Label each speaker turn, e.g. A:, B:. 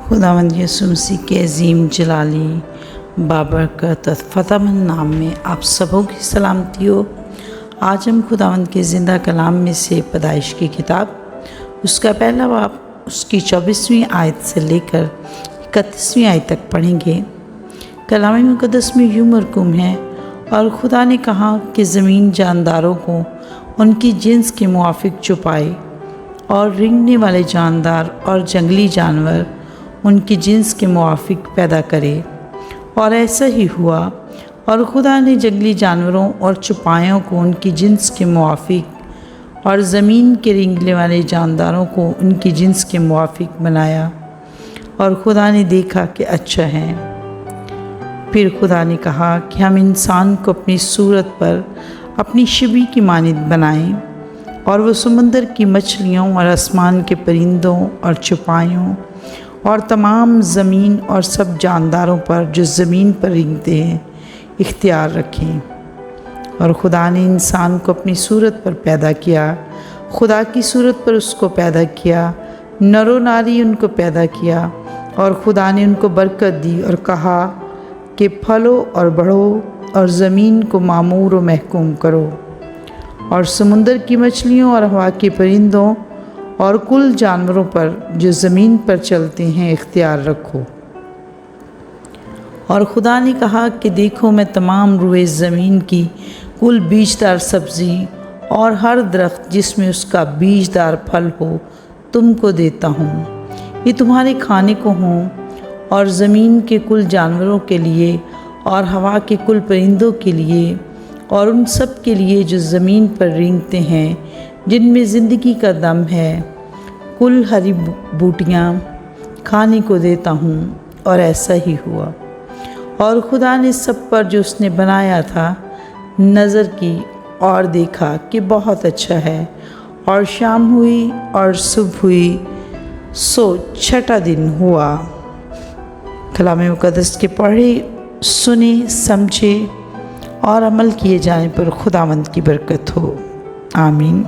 A: खुदावंद यीशु मसीह के अजीम जलाली बाबरकत फ़तेहमंद नाम में आप सबों की सलामती हो। आज हम खुदावंद के ज़िंदा कलाम में से पैदाइश की किताब उसका पहला बाब उसकी 24वीं आयत से लेकर 31वीं आयत तक पढ़ेंगे। कलाम मुक़द्दस में यूं मरकूम है, और खुदा ने कहा कि ज़मीन जानदारों को उनकी जिन्स के मुआफिक छुपाए, और रेंगने वाले जानदार और जंगली जानवर उनकी जिन्स के मुआफिक पैदा करे। और ऐसा ही हुआ, और खुदा ने जंगली जानवरों और चौपायों को उनकी जिन्स के मुआफिक और ज़मीन के रेंगने वाले जानदारों को उनकी जिन्स के मुआफिक बनाया, और खुदा ने देखा कि अच्छा है। फिर खुदा ने कहा कि हम इंसान को अपनी सूरत पर अपनी शबीह की मानद बनाएं, और वो समुंदर की मछलियों और आसमान के परिंदों और चौपायों और तमाम ज़मीन और सब जानदारों पर जो ज़मीन पर रेंगते हैं इख्तियार रखें। और खुदा ने इंसान को अपनी सूरत पर पैदा किया, खुदा की सूरत पर उसको पैदा किया, नरो नारी उनको पैदा किया। और खुदा ने उनको बरकत दी और कहा कि फलो और बढ़ो और ज़मीन को मामूर व महकूम करो, और समुंदर की मछलियों और हवा के परिंदों और कुल जानवरों पर जो ज़मीन पर चलते हैं इख्तियार रखो। और खुदा ने कहा कि देखो, मैं तमाम रुए ज़मीन की कुल बीजदार सब्ज़ी और हर दरख्त जिसमें उसका बीजदार फल हो तुमको देता हूँ, ये तुम्हारे खाने को हों। और ज़मीन के कुल जानवरों के लिए और हवा के कुल परिंदों के लिए और उन सब के लिए जो ज़मीन पर रेंगते हैं, जिनमें ज़िंदगी का दम है, कुल हरी बूटियाँ खाने को देता हूँ। और ऐसा ही हुआ। और खुदा ने सब पर जो उसने बनाया था नज़र की और देखा कि बहुत अच्छा है। और शाम हुई और सुबह हुई, सो छठा दिन हुआ। कलाम मुक़द्दस के पढ़े, सुने, समझे और अमल किए जाने पर खुदावंद की बरकत हो। आमीन।